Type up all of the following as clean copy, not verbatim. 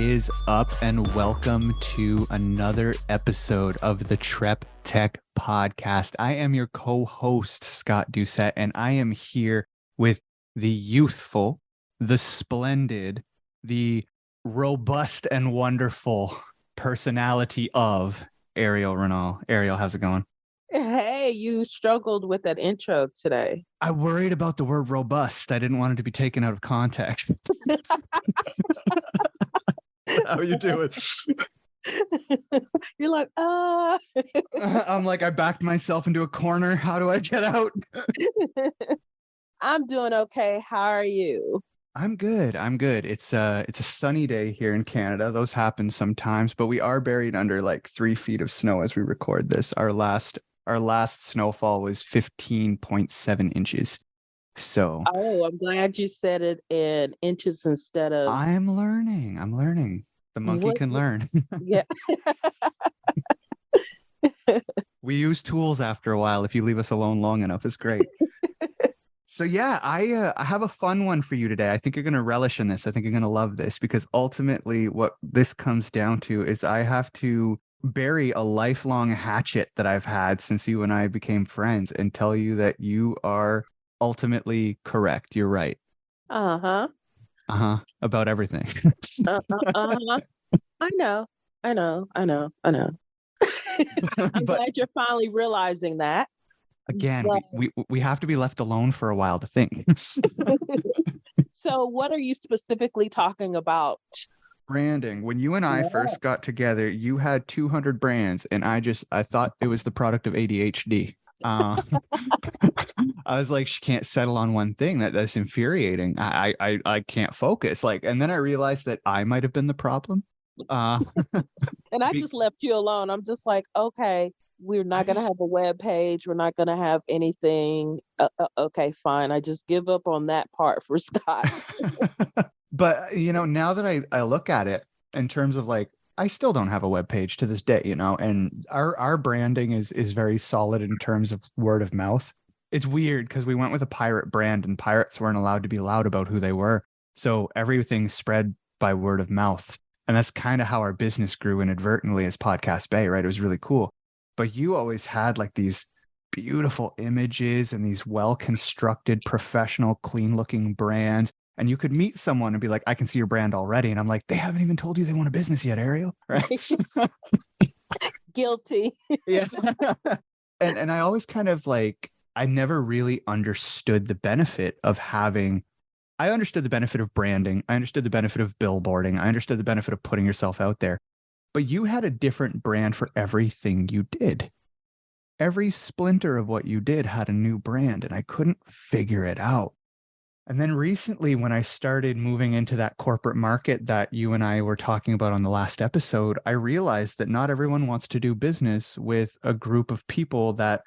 is up, and welcome to another episode of the TrepTECH podcast. I am your co-host, Scott Doucette, and I am here with the youthful, the splendid, the robust and wonderful personality of Airial Renal. Airial, how's it going? Hey, you struggled with that intro today. I worried about the word robust. I didn't want it to be taken out of context. How are you doing? You're like, I'm like, I backed myself into a corner. How do I get out? I'm doing okay. How are you? I'm good. It's a sunny day here in Canada. Those happen sometimes, but we are buried under like 3 feet of snow as we record this. Our last snowfall was 15.7 inches. So Oh, I'm glad you said it in inches instead of I'm learning. The monkey can learn. Yeah. We use tools after a while. If you leave us alone long enough, it's great. So yeah, I have a fun one for you today. I think you're going to relish in this. I think you're going to love this, because ultimately what this comes down to is I have to bury a lifelong hatchet that I've had since you and I became friends and tell you that you are ultimately correct. You're right. Uh-huh. About everything. Uh-huh. I know. I'm But glad you're finally realizing that. again, But we have to be left alone for a while to think. so what are you specifically talking about? Branding. When you and I first got together, you had 200 brands, and I thought it was the product of ADHD. I was like, she can't settle on one thing. That's infuriating. I can't focus. Like, and then I realized that I might have been the problem. And I Be- just left you alone. I'm just like, okay, we're not going to have a web page. We're not going to have anything. Okay, fine. I just give up on that part for Scott. But now that I look at it in terms of like, I still don't have a web page to this day, and our branding is very solid in terms of word of mouth. It's weird because we went with a pirate brand, and pirates weren't allowed to be loud about who they were. So everything spread by word of mouth. And that's kind of how our business grew inadvertently as Podcast Bay, right? It was really cool. But you always had like these beautiful images and these well-constructed, professional, clean-looking brands. And you could meet someone and be like, I can see your brand already. And I'm like, they haven't even told you they want a business yet, Airial. Right? Guilty. Yeah. And I always kind of like, I never really understood the benefit of having, I understood the benefit of branding. I understood the benefit of billboarding. I understood the benefit of putting yourself out there. But you had a different brand for everything you did. Every splinter of what you did had a new brand, and I couldn't figure it out. And then recently, when I started moving into that corporate market that you and I were talking about on the last episode, I realized that not everyone wants to do business with a group of people that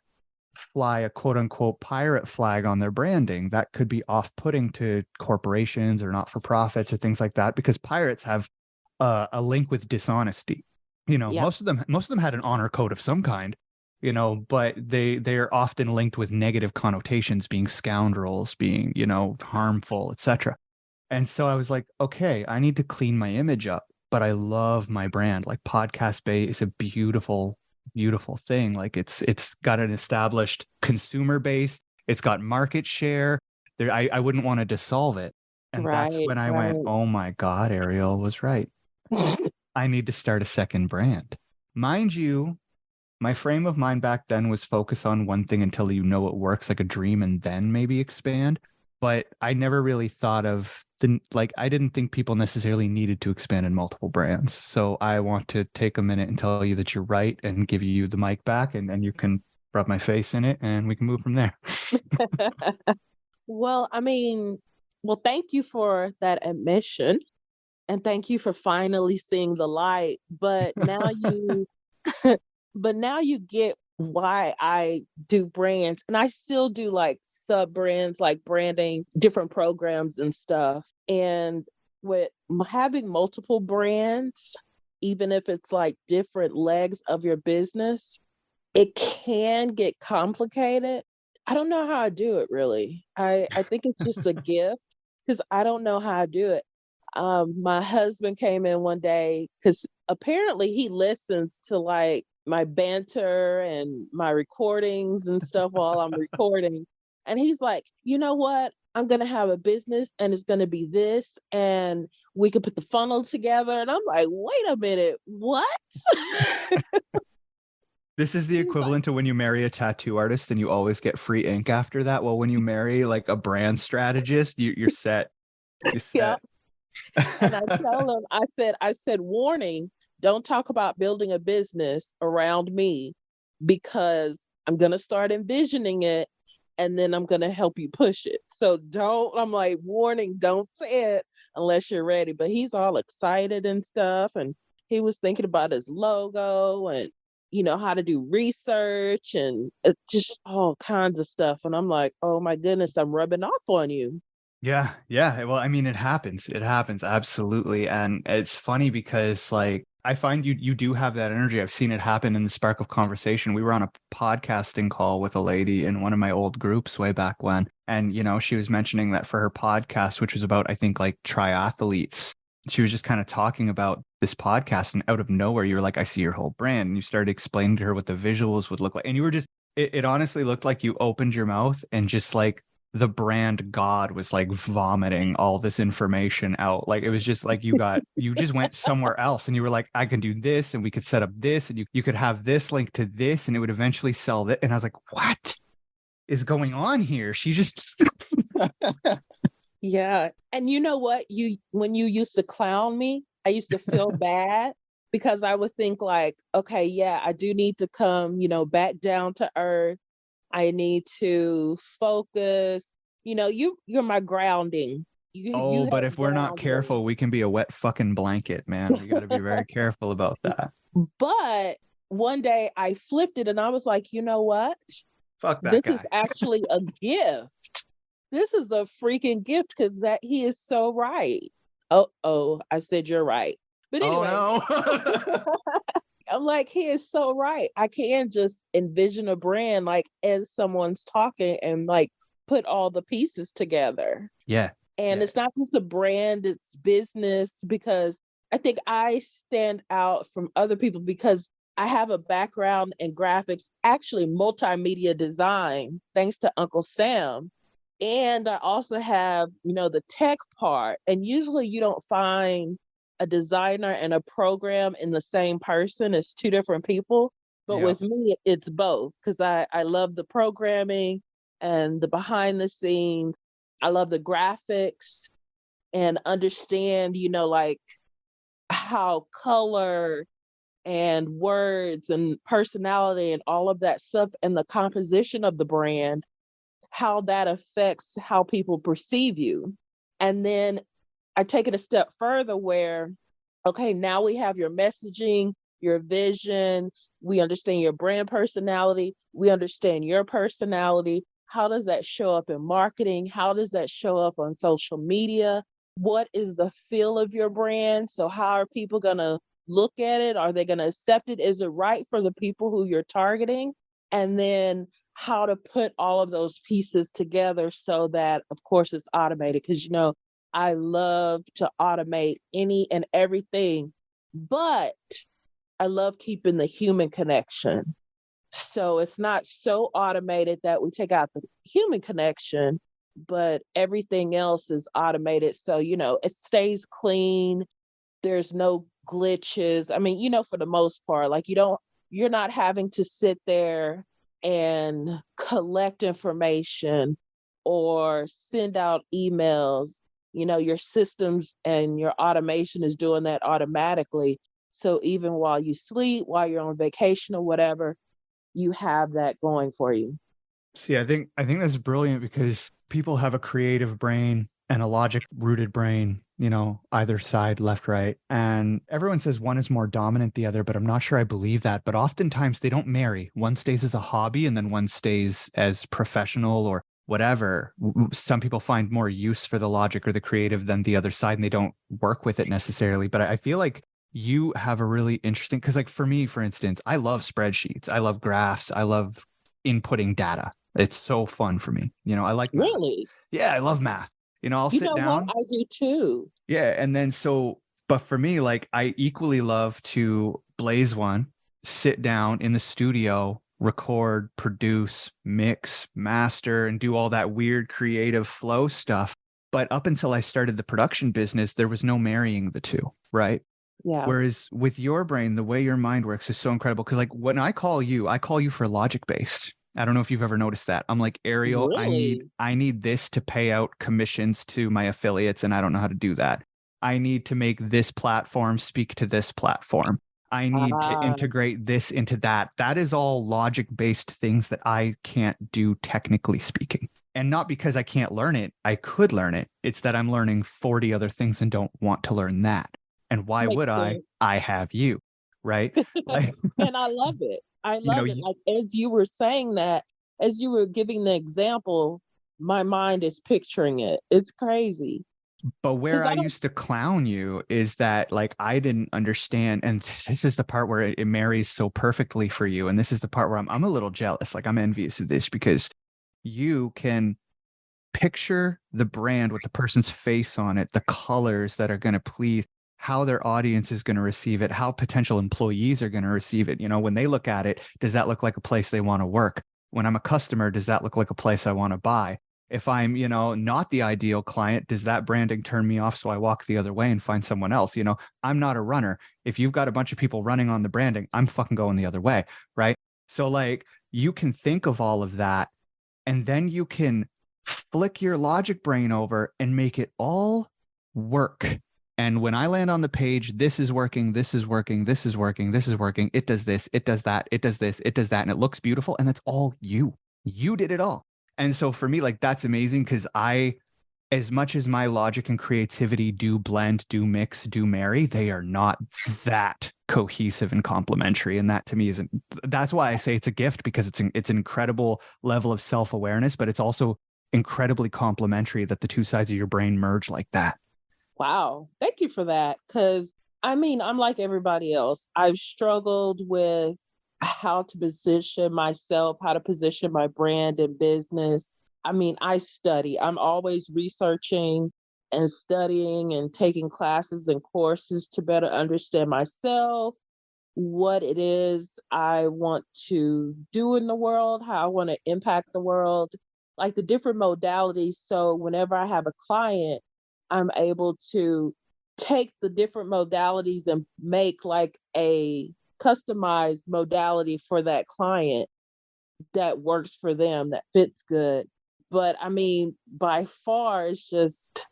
fly a quote unquote pirate flag on their branding. That could be off-putting to corporations or not-for-profits or things like that, because pirates have a link with dishonesty. Yeah. Most of them had an honor code of some kind, but they're often linked with negative connotations, being scoundrels, being, harmful, etc. And so I was like, okay, I need to clean my image up, but I love my brand. Like Podcast Bay is a beautiful, beautiful thing. Like it's got an established consumer base. It's got market share. I wouldn't want to dissolve it. And that's when I went, oh my God, Airial was right. I need to start a second brand. Mind you, my frame of mind back then was focus on one thing until it works like a dream, and then maybe expand. But I never really thought of I didn't think people necessarily needed to expand in multiple brands. So I want to take a minute and tell you that you're right and give you the mic back, and then you can rub my face in it and we can move from there. Well, thank you for that admission. And thank you for finally seeing the light. But now you get why I do brands, and I still do like sub brands, like branding different programs and stuff. And with having multiple brands, even if it's like different legs of your business, it can get complicated. I don't know how I do it really. I think it's just a gift, because I don't know how I do it. My husband came in one day because apparently he listens to like my banter and my recordings and stuff while I'm recording. And he's like, you know what? I'm going to have a business and it's going to be this. And we could put the funnel together. And I'm like, wait a minute, what? This is the He's like, equivalent to when you marry a tattoo artist and you always get free ink after that. Well, when you marry like a brand strategist, you're set. You're yeah. set. And I tell him, I said, warning, don't talk about building a business around me because I'm going to start envisioning it and then I'm going to help you push it. So I'm like, warning, don't say it unless you're ready. But he's all excited and stuff. And he was thinking about his logo and, how to do research and just all kinds of stuff. And I'm like, oh my goodness, I'm rubbing off on you. Yeah, yeah. Well, I mean, it happens. It happens absolutely, and it's funny because like I find you do have that energy. I've seen it happen in the spark of conversation. We were on a podcasting call with a lady in one of my old groups way back when, and she was mentioning that for her podcast, which was about I think like triathletes. She was just kind of talking about this podcast, and out of nowhere, you were like, "I see your whole brand," and you started explaining to her what the visuals would look like, and you were just. It honestly looked like you opened your mouth and just like the brand god was like vomiting all this information out. Like it was just like you just went somewhere else and you were like, I can do this and we could set up this and you could have this link to this and it would eventually sell that. And I was like, what is going on here? She just Yeah. And you know what? When you used to clown me, I used to feel bad because I would think like, okay, yeah, I do need to come, back down to earth. I need to focus. You're my grounding. You oh, but help if we're not ground me. careful, we can be a wet fucking blanket, man. We got to be very careful about that. But one day I flipped it and I was like, you know what? Fuck that This is guy. actually a gift. This is a freaking gift because that he is so right. Oh, I said you're right. But Oh anyway, no. I'm like, he is so right. I can't just envision a brand like as someone's talking and like put all the pieces together. Yeah. And Yeah. it's not just a brand, it's business because I think I stand out from other people because I have a background in graphics, actually multimedia design, thanks to Uncle Sam. And I also have, the tech part. And usually you don't find a designer and a program in the same person. It's two different people. But Yeah. with me, it's both because I love the programming and the behind the scenes. I love the graphics and understand, like how color and words and personality and all of that stuff and the composition of the brand, how that affects how people perceive you. And then I take it a step further where, okay, now we have your messaging, your vision, we understand your brand personality, we understand your personality. How does that show up in marketing? How does that show up on social media? What is the feel of your brand? So, how are people going to look at it? Are they going to accept it? Is it right for the people who you're targeting? And then how to put all of those pieces together so that, of course, it's automated. Because, I love to automate any and everything, but I love keeping the human connection. So it's not so automated that we take out the human connection, but everything else is automated. So, it stays clean. There's no glitches. I mean, for the most part, like you're not having to sit there and collect information or send out emails. Your systems and your automation is doing that automatically. So even while you sleep, while you're on vacation or whatever, you have that going for you. See, I think that's brilliant because people have a creative brain and a logic rooted brain, either side, left, right. And everyone says one is more dominant the other, but I'm not sure I believe that. But oftentimes they don't marry. One stays as a hobby and then one stays as professional or whatever. Some people find more use for the logic or the creative than the other side and they don't work with it necessarily. But I feel like you have a really interesting, because like for me, for instance, I love spreadsheets. I love graphs. I love inputting data. It's so fun for me. I like math. Really? Yeah, I love math. I'll You sit know what? down. I do too. Yeah. And then but for me, like I equally love to blaze one, sit down in the studio, record, produce, mix, master, and do all that weird creative flow stuff. But up until I started the production business, there was no marrying the two, right? Yeah. Whereas with your brain, the way your mind works is so incredible. Cause like when I call you for logic based. I don't know if you've ever noticed that. I'm like, Airial, Really? I need this to pay out commissions to my affiliates, and I don't know how to do that. I need to make this platform speak to this platform. I need to Ah, integrate this into that. That is all logic based things that I can't do technically speaking. And not because I can't learn it, I could learn it. It's that I'm learning 40 other things and don't want to learn that. And why would makes I? sense. I have you, right? Like, And I love it. I you know, love it. Like as you were saying that, as you were giving the example, my mind is picturing it. It's crazy. but where Because I I don't used to clown you is that like I didn't understand, and this is the part where it marries so perfectly for you. And this is the part where I'm a little jealous, like I'm envious of this because you can picture the brand with the person's face on it, the colors that are going to please, how their audience is going to receive it, how potential employees are going to receive it. When they look at it, does that look like a place they want to work? When I'm a customer, does that look like a place I want to buy? If I'm, not the ideal client, does that branding turn me off so I walk the other way and find someone else? I'm not a runner. If you've got a bunch of people running on the branding, I'm fucking going the other way, right? So like you can think of all of that and then you can flick your logic brain over and make it all work. And when I land on the page, this is working, this is working, this is working, this is working. It does this, it does that, it does this, it does that. And it looks beautiful. And that's all you. You did it all. And so for me, like that's amazing because as much as my logic and creativity do blend, do mix, do marry, they are not that cohesive and complementary. And that to me isn't, that's why I say it's a gift because it's an incredible level of self-awareness, but it's also incredibly complementary that the two sides of your brain merge like that. wow. Thank you for that. Because I mean, I'm like everybody else. I've struggled with how to position myself, how to position my brand and business. I mean, I study, I'm always researching and studying and taking classes and courses to better understand myself, what it is I want to do in the world, how I want to impact the world, like the different modalities. So whenever I have a client, I'm able to take the different modalities and make like a customized modality for that client that works for them, that fits good. But I mean, by far, it's just,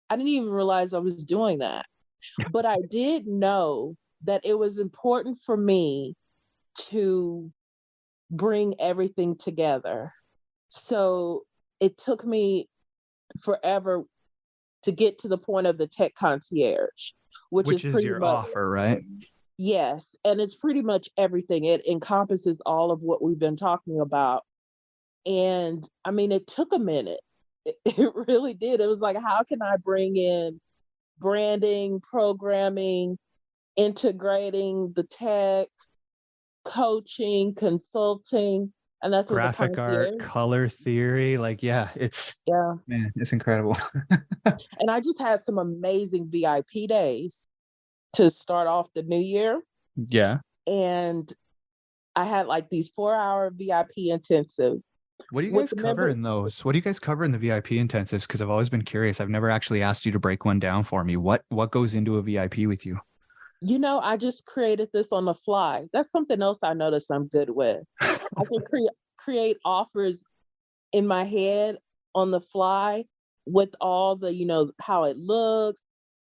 I didn't even realize I was doing that. But I did know that it was important for me to bring everything together. So it took me forever to get to the point of the tech concierge, which is Which is pretty your much, offer, right? yes. And it's pretty much everything. It encompasses all of what we've been talking about. And I mean, it took a minute. It really did. It was like, how can I bring in branding, programming, integrating the tech, coaching, consulting, and that's what the Graphic art, concierge. color theory, like yeah, Yeah. it's incredible. And I just had some amazing VIP days to start off the new year. Yeah. And I had like these 4-hour VIP intensive What do you with guys the cover members. in those? What do you guys cover in the VIP intensives? Because I've always been curious. I've never actually asked you to break one down for me. What goes into a VIP with you? I just created this on the fly. That's something else I noticed I'm good with. I can create offers in my head on the fly with all the, how it looks,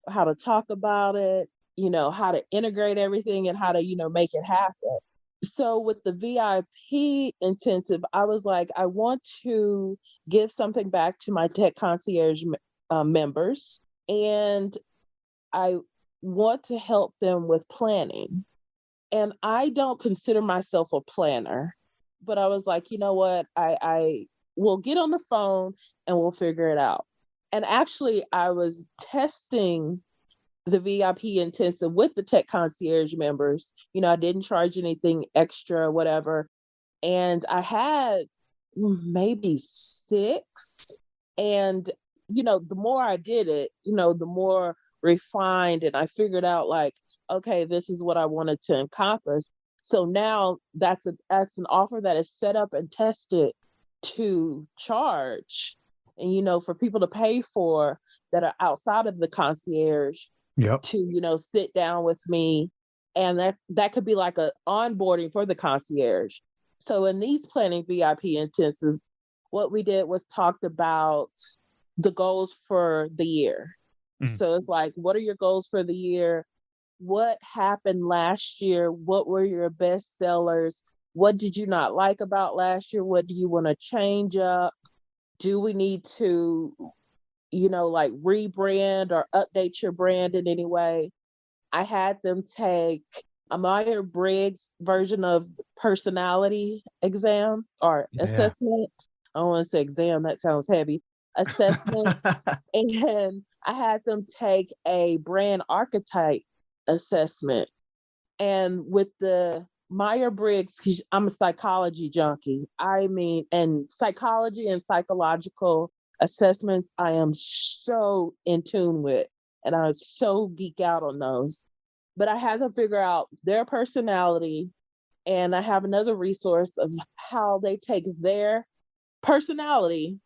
how to talk about it, how to integrate everything and how to, make it happen. So with the VIP intensive, I was like, I want to give something back to my tech concierge members, and I want to help them with planning. And I don't consider myself a planner, but I was like, you know what? I will get on the phone and we'll figure it out. And actually, I was testing the VIP intensive with the tech concierge members. I didn't charge anything extra, whatever. And I had maybe six. And the more I did it, the more refined, and I figured out like, okay, this is what I wanted to encompass. So now that's an offer that is set up and tested to charge, and for people to pay for, that are outside of the concierge, Yep. to sit down with me, and that could be like a onboarding for the concierge. So in these planning VIP intensives, what we did was talked about the goals for the year. So it's like, what are your goals for the year? What happened last year? What were your best sellers? What did you not like about last year? What do you want to change up? Do we need to, like rebrand or update your brand in any way? I had them take a Myers-Briggs version of personality exam or Yeah. assessment. I don't want to say exam, that sounds heavy. Assessment. And I had them take a brand archetype assessment. And with the Myers-Briggs, 'cause I'm a psychology junkie. I mean, and psychology and psychological assessments, I am so in tune with, and I so geek out on those. But I had to figure out their personality, and I have another resource of how they take their personality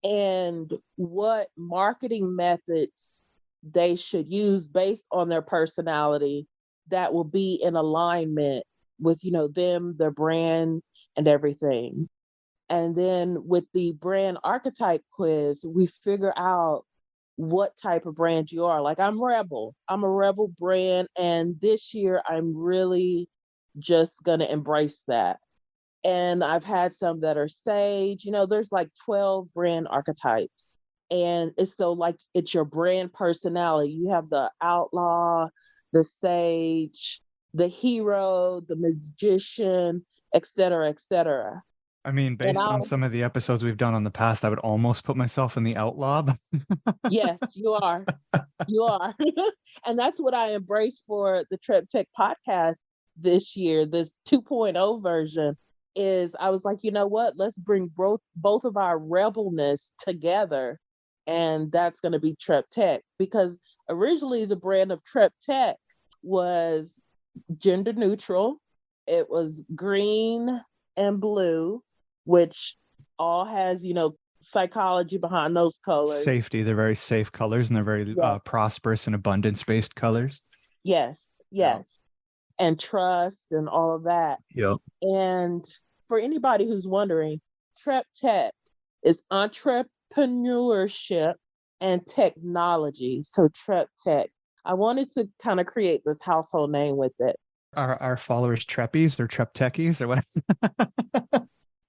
and what marketing methods they should use based on their personality that will be in alignment with them, their brand, and everything. And then with the brand archetype quiz, we figure out what type of brand you are. Like, I'm a rebel brand, and this year I'm really just gonna embrace that. And I've had some that are sage. There's like 12 brand archetypes. And it's so like, it's your brand personality. You have the outlaw, the sage, the hero, the magician, et cetera, et cetera. I mean, And based on some of the episodes we've done on the past, I would almost put myself in the outlaw. yes, you are. You are. And that's what I embraced for the TrepTECH podcast this year, this 2.0 version. Is I was like, you know what? Let's bring both of our rebelness together, and that's going to be TrepTECH. Because originally the brand of TrepTECH was gender neutral. It was green and blue, which all has psychology behind those colors. Safety. They're very safe colors, and they're very Yes. prosperous and abundance-based colors. Yes. And trust and all of that. Yep. And for anybody who's wondering, TrepTECH is entrepreneurship and technology. So TrepTECH. I wanted to kind of create this household name with it. Are our followers Treppies or TrepTechies or what?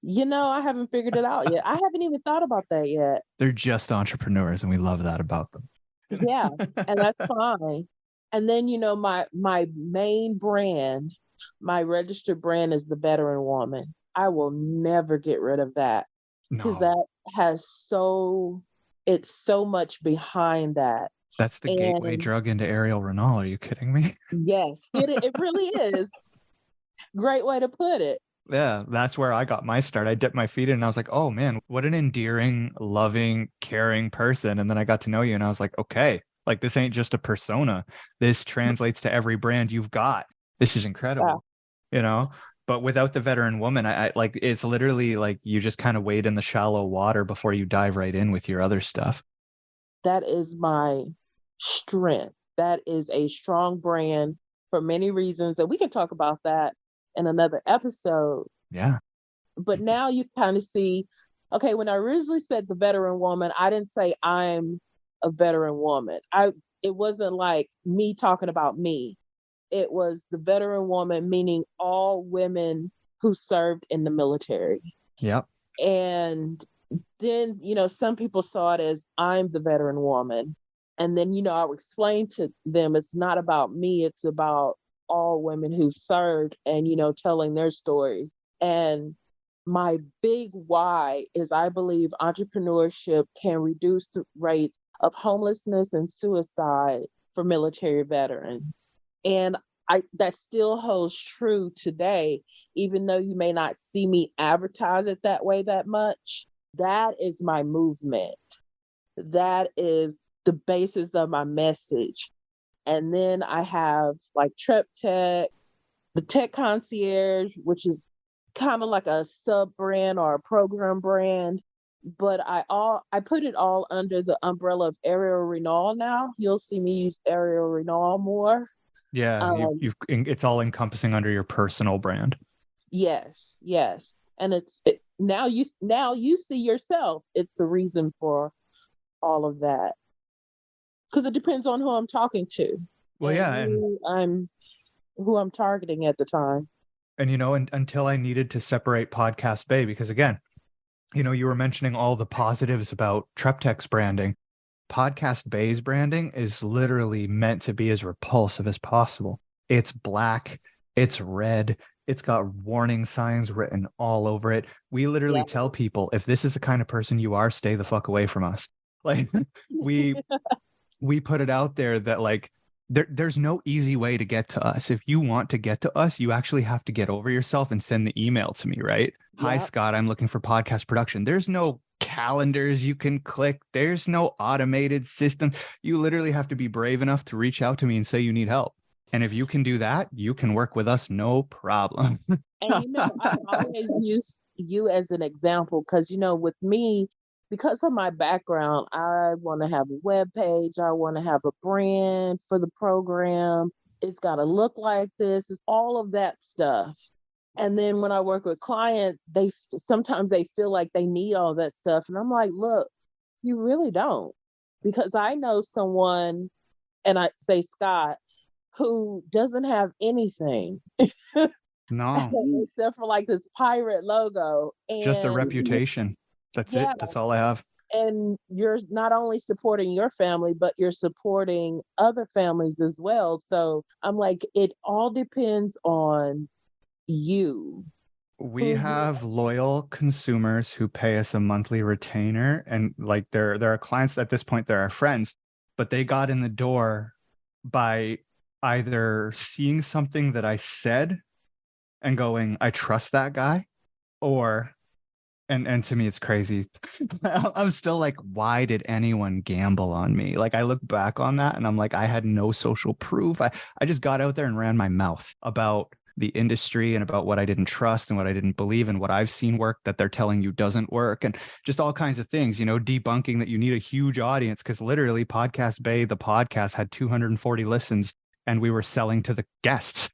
I haven't figured it out yet. I haven't even thought about that yet. They're just entrepreneurs, and we love that about them. Yeah, and that's fine. And then, my main brand, my registered brand is the Veteran Woman. I will never get rid of that, because that has it's so much behind that. That's the gateway drug into Airial Renault. Are you kidding me? Yes, it really is. Great way to put it. Yeah, that's where I got my start. I dipped my feet in and I was like, oh man, what an endearing, loving, caring person. And then I got to know you and I was like, okay, like this ain't just a persona. This translates to every brand you've got. This is incredible, But without the Veteran Woman, I like, it's literally like you just kind of wade in the shallow water before you dive right in with your other stuff. That is my strength. That is a strong brand for many reasons. And we can talk about that in another episode. Yeah. But now you kind of see, okay, when I originally said the Veteran Woman, I didn't say I'm a veteran woman. It wasn't like me talking about me. It was the Veteran Woman, meaning all women who served in the military. Yep. And then, some people saw it as I'm the Veteran Woman. And then, I would explain to them, it's not about me, it's about all women who served and, telling their stories. And my big why is I believe entrepreneurship can reduce the rates of homelessness and suicide for military veterans. And that still holds true today, even though you may not see me advertise it that way that much. That is my movement. That is the basis of my message. And then I have like TrepTECH, the Tech Concierge, which is kind of like a sub brand or a program brand. But I put it all under the umbrella of Aerial Renal now. You'll see me use Aerial Renal more. Yeah, Um, it's all encompassing under your personal brand. yes, yes. And now you see yourself. It's the reason for all of that. Because it depends on who I'm talking to Well, and yeah, and who I'm targeting at the time. until I needed to separate Podcast Bay, because again, you were mentioning all the positives about TrepTECH's branding. Podcast Bay's branding is literally meant to be as repulsive as possible. It's black, it's red, it's got warning signs written all over it. We literally Yeah. tell people, if this is the kind of person you are, stay the fuck away from us. Like we we put it out there that like there's no easy way to get to us. If you want to get to us, you actually have to get over yourself and send the email to me, right? Hi, Yep. Scott, I'm looking for podcast production. There's no calendars you can click. There's no automated system. You literally have to be brave enough to reach out to me and say you need help. And if you can do that, you can work with us, no problem. And I've always used you as an example because with me, because of my background, I want to have a web page, I want to have a brand for the program. It's got to look like this. It's all of that stuff. And then when I work with clients, sometimes they feel like they need all that stuff, and I'm like, look, you really don't, because I know someone, and I say Scott, who doesn't have anything. No, Except for like this pirate logo. just a And reputation. That's yeah, it. That's all I have. and you're not only supporting your family, but you're supporting other families as well. So I'm like, it all depends on you. We Who you have loyal consumers who pay us a monthly retainer, and like there are clients at this point, they're our friends, but they got in the door by either seeing something that I said and going, I trust that guy, or and to me it's crazy. I'm still like, why did anyone gamble on me? Like I look back on that and I'm like, I had no social proof. I just got out there and ran my mouth about the industry and about what I didn't trust and what I didn't believe and what I've seen work that they're telling you doesn't work, and just all kinds of things, debunking that you need a huge audience, because literally Podcast Bay, the podcast, had 240 listens and we were selling to the guests.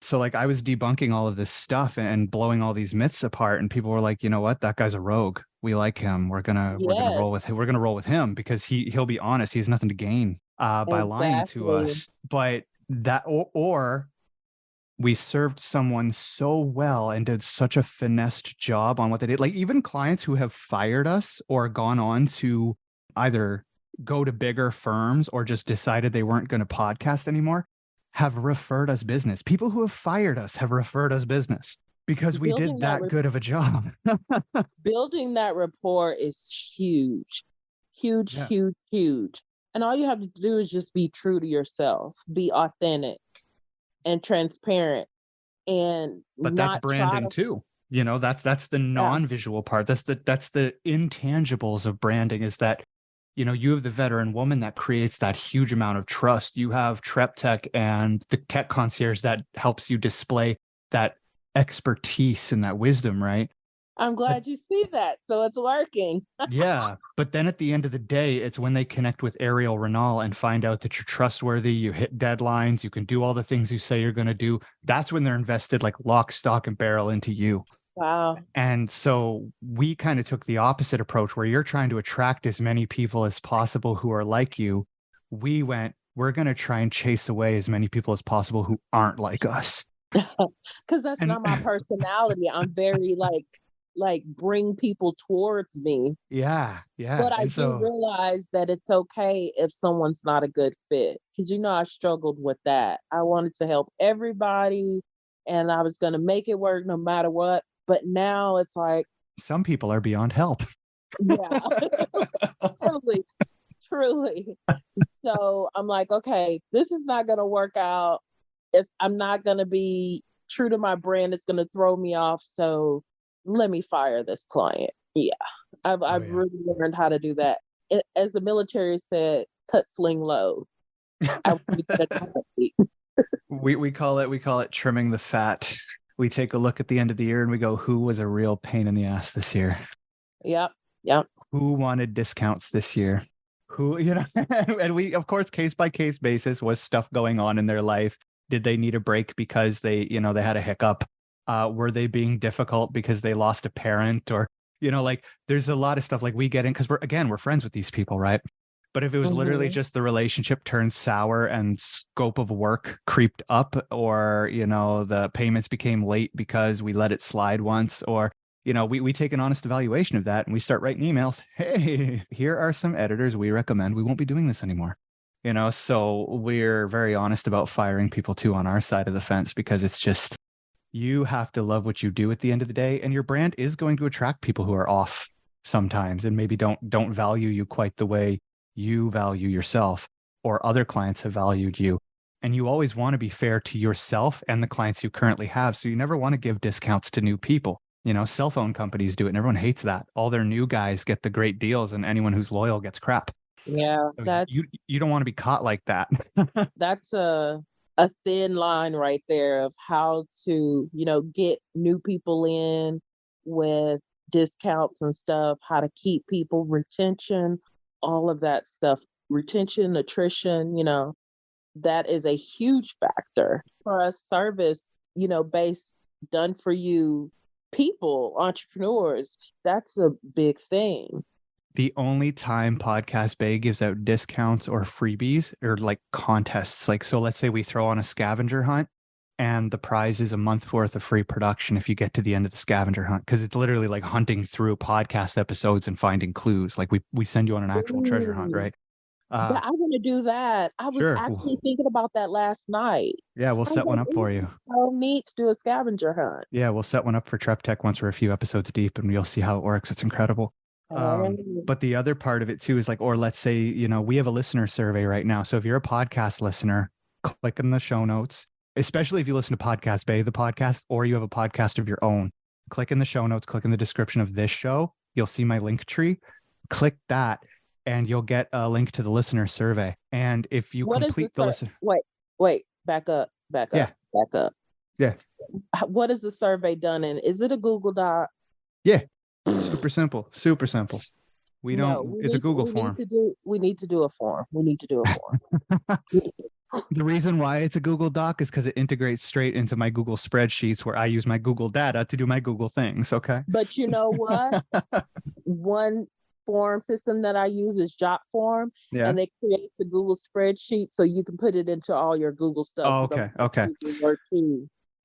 So like I was debunking all of this stuff and blowing all these myths apart, and people were like, you know what, that guy's a rogue. We like him. We're gonna roll with Yes, him. We're gonna roll with him because he'll be honest. He has nothing to gain by lying to exactly. us. But that or we served someone so well and did such a finessed job on what they did. Like even clients who have fired us or gone on to either go to bigger firms or just decided they weren't going to podcast anymore have referred us business. People who have fired us have referred us business because we Building did that that good of a job. building that rapport is huge, huge, Yeah. huge, huge. And all you have to do is just be true to yourself, be authentic and transparent, and But that's not try branding to. too. That's the Yeah, non-visual part. That's the intangibles of branding, is that you have the veteran woman that creates that huge amount of trust. You have TrepTECH and the tech concierge that helps you display that expertise and that wisdom, right? I'm But glad you see that. So it's working. yeah, but then at the end of the day, it's when they connect with Airial Renal and find out that you're trustworthy, you hit deadlines, you can do all the things you say you're going to do. That's when they're invested like lock, stock, and barrel into you. Wow. And so we kind of took the opposite approach where you're trying to attract as many people as possible who are like you. We're going to try and chase away as many people as possible who aren't like us. Because that's And not my personality. I'm very like bring people towards me. yeah, yeah. But I And do so realize that it's okay if someone's not a good fit. Because I struggled with that. I wanted to help everybody and I was going to make it work no matter what. But now it's like, some people are beyond help. yeah, truly, truly. So I'm like, okay, this is not going to work out. If I'm not going to be true to my brand, it's going to throw me off. So let me fire this client. Yeah, I've Oh, yeah. really learned how to do that. as the military said, cut, sling, load. I want to get a heartbeat. We call it trimming the fat. We take a look at the end of the year and we go, who was a real pain in the ass this year? Yep. Yep. Who wanted discounts this year? Who, and we, of course, case by case basis, was stuff going on in their life. Did they need a break because they had a hiccup? Were they being difficult because they lost a parent? Or, like there's a lot of stuff like we get in because we're friends with these people, right? But if it was literally just the relationship turned sour and scope of work creeped up, or, the payments became late because we let it slide once, or, we take an honest evaluation of that and we start writing emails. Hey, here are some editors we recommend. We won't be doing this anymore. So we're very honest about firing people too on our side of the fence, because it's just, you have to love what you do at the end of the day. And your brand is going to attract people who are off sometimes and maybe don't value you quite the way you value yourself or other clients have valued you. And you always want to be fair to yourself and the clients you currently have. So you never want to give discounts to new people. Cell phone companies do it and everyone hates that. All their new guys get the great deals and anyone who's loyal gets crap. Yeah, So you don't want to be caught like that. That's a thin line right there of how to, get new people in with discounts and stuff, how to keep people, retention, all of that stuff, retention, attrition, that is a huge factor for a service, based, done for you people, entrepreneurs. That's a big thing. The only time Podcast Bay gives out discounts or freebies or like contests, like, so let's say we throw on a scavenger hunt and the prize is a month worth of free production if you get to the end of the scavenger hunt, because it's literally like hunting through podcast episodes and finding clues. Like we send you on an actual treasure hunt, right? Yeah, I want to do that. I was Sure. actually thinking about that last night. Yeah, we'll set one up for you. So neat to do a scavenger hunt. Yeah, we'll set one up for TrepTECH once we're a few episodes deep and you'll see how it works. It's incredible. But the other part of it too is like, or let's say, we have a listener survey right now. So if you're a podcast listener, click in the show notes, especially if you listen to Podcast Bay, the podcast, or you have a podcast of your own, click in the show notes, click in the description of this show. You'll see my link tree. Click that and you'll get a link to the listener survey. And if you complete the listener. Wait, back up. Yeah. What is the survey done in? Is it a Google Doc? Yeah. Super simple. It's a Google form. We need to do a form. The reason why it's a Google Doc is because it integrates straight into my Google spreadsheets where I use my Google data to do my Google things. Okay. But you know what? One form system that I use is JotForm, and it creates a Google spreadsheet so you can put it into all your Google stuff. Oh, okay.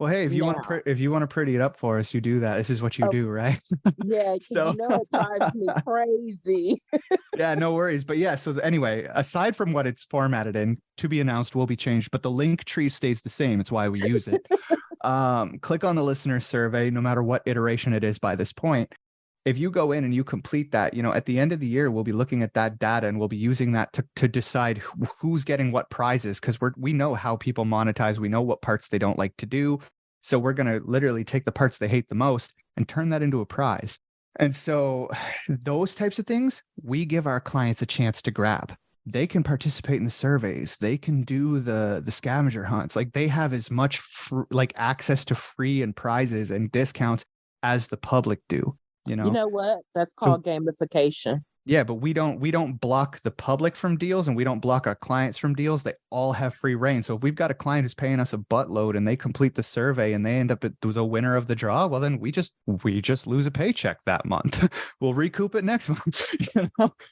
Well, hey, if you want to pretty it up for us, you do that. This is what you do, right? Yeah, so it drives me crazy. Yeah, no worries. But yeah, so anyway, aside from what it's formatted in, to be announced will be changed, but the link tree stays the same. It's why we use it. Click on the listener survey, no matter what iteration it is by this point. If you go in and you complete that, at the end of the year, we'll be looking at that data and we'll be using that to decide who's getting what prizes, because we know how people monetize. We know what parts they don't like to do. So we're going to literally take the parts they hate the most and turn that into a prize. And so those types of things, we give our clients a chance to grab. They can participate in the surveys. They can do the scavenger hunts. Like they have as much access to free and prizes and discounts as the public do. You know what? That's called gamification. Yeah, but we don't block the public from deals and we don't block our clients from deals. They all have free reign. So if we've got a client who's paying us a buttload and they complete the survey and they end up the winner of the draw, well, then we just lose a paycheck that month. We'll recoup it next month.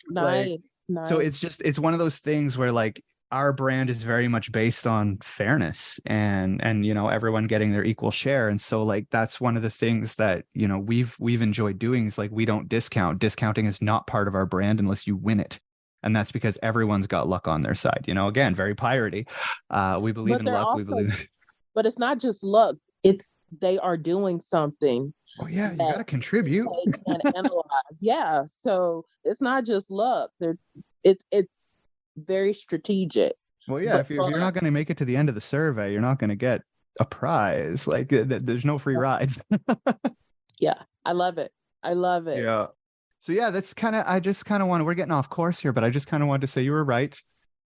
Nice. So it's one of those things where like our brand is very much based on fairness and everyone getting their equal share. And so like that's one of the things that we've enjoyed doing is like we don't discount. Discounting is not part of our brand unless you win it. And that's because everyone's got luck on their side. Again, very piratey. We believe in luck. But it's not just luck. They are doing something. Oh yeah, you got to contribute and analyze. Yeah, so it's not just luck. It's very strategic. Well, yeah, if you're not going to make it to the end of the survey, you're not going to get a prize. Like there's no free rides. Yeah, I love it. Yeah. So yeah, that's kind of, I just kind of want, we're getting off course here, but I just kind of wanted to say you were right.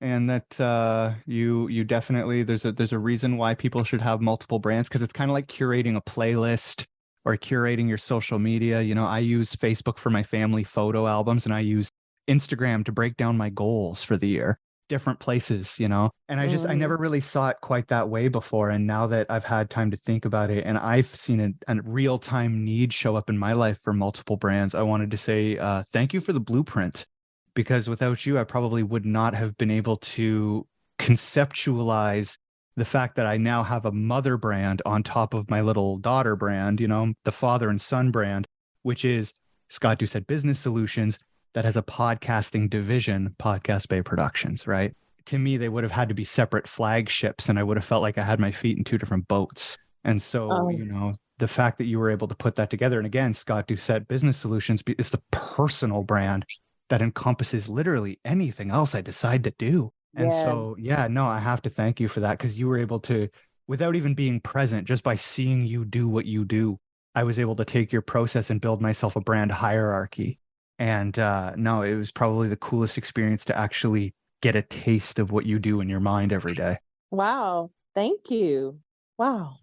And that you definitely, there's a reason why people should have multiple brands, because it's kind of like curating a playlist or curating your social media. You know, I use Facebook for my family photo albums, and I use Instagram to break down my goals for the year, different places, you know. And I Mhm. never really saw it quite that way before. And now that I've had time to think about it, and I've seen a real time need show up in my life for multiple brands, I wanted to say thank you for the blueprint, because without you, I probably would not have been able to conceptualize the fact that I now have a mother brand on top of my little daughter brand, you know, the father and son brand, which is Scott Doucette Business Solutions, that has a podcasting division, Podcast Bay Productions, right? To me, they would have had to be separate flagships, and I would have felt like I had my feet in two different boats. And so, Um, you know, the fact that you were able to put that together, and again, Scott Doucette Business Solutions is the personal brand that encompasses literally anything else I decide to do. And yes. so, yeah, no, I have to thank you for that, because you were able to, without even being present, just by seeing you do what you do, I was able to take your process and build myself a brand hierarchy. And no, it was probably the coolest experience to actually get a taste of what you do in your mind every day. Wow. Thank you. Wow.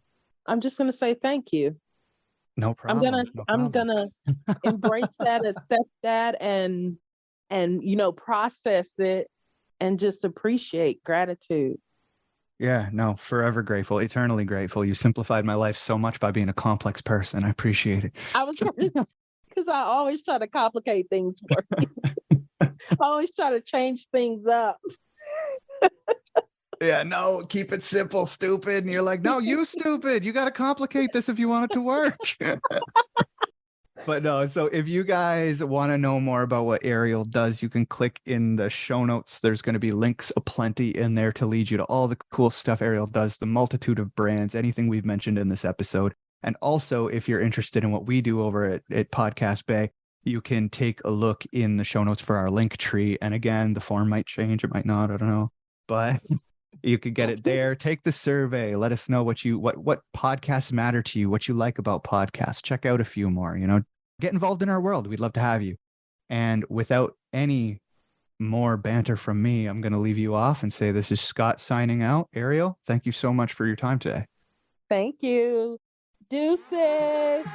I'm just gonna say thank you. No I'm gonna problem. No I'm problem. gonna embrace that, accept that, and process it and just appreciate gratitude. Yeah, no, forever grateful, eternally grateful. You simplified my life so much by being a complex person. I appreciate it. I was because I always try to complicate things for you. I always try to change things up. Yeah, no, keep it simple, stupid. And you're like, no, you stupid. You got to complicate this if you want it to work. But no, so if you guys want to know more about what Airial does, you can click in the show notes. There's going to be links aplenty in there to lead you to all the cool stuff Airial does, the multitude of brands, anything we've mentioned in this episode. And also, if you're interested in what we do over at Podcast Bay, you can take a look in the show notes for our link tree. And again, the form might change, it might not, I don't know. But you could get it there. Take the survey. Let us know what podcasts matter to you, what you like about podcasts. Check out a few more, you know, get involved in our world. We'd love to have you. And without any more banter from me, I'm going to leave you off and say this is Scott signing out. Airial, thank you so much for your time today. Thank you. Deuces.